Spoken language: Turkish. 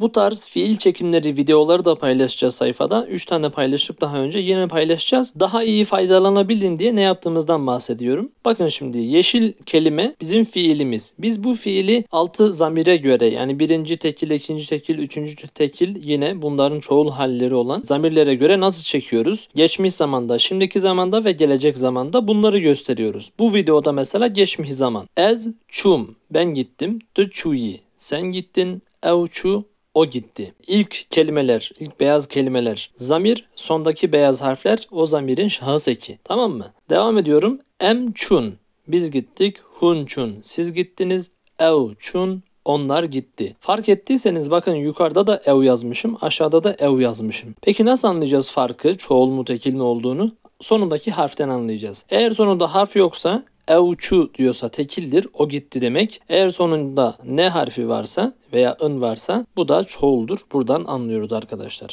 Bu tarz fiil çekimleri videoları da paylaşacağız sayfada. 3 tane paylaştık daha önce. Yine paylaşacağız. Daha iyi faydalanabildin diye ne yaptığımızdan bahsediyorum. Bakın şimdi yeşil kelime bizim fiilimiz. Biz bu fiili 6 zamire göre yani birinci tekil, ikinci tekil, üçüncü tekil yine bunların çoğul halleri olan zamirlere göre nasıl çekiyoruz? Geçmiş zamanda, şimdiki zamanda ve gelecek zamanda bunları gösteriyoruz. Bu videoda mesela geçmiş zaman. Ez çum. Ben gittim. Tu çuyi. Sen gittin. Ev çu. O gitti. İlk kelimeler, ilk beyaz kelimeler zamir, sondaki beyaz harfler o zamirin şahıs eki. Tamam mı? Devam ediyorum. Em çun. Biz gittik. Hun çun. Siz gittiniz. Ev çun. Onlar gitti. Fark ettiyseniz bakın yukarıda da ev yazmışım, aşağıda da ev yazmışım. Peki nasıl anlayacağız farkı, çoğul mu tekil mi olduğunu? Sonundaki harften anlayacağız. Eğer sonunda harf yoksa evçu diyorsa tekildir, o gitti demek. Eğer sonunda ne harfi varsa veya ın varsa bu da çoğuldur. Buradan anlıyoruz arkadaşlar.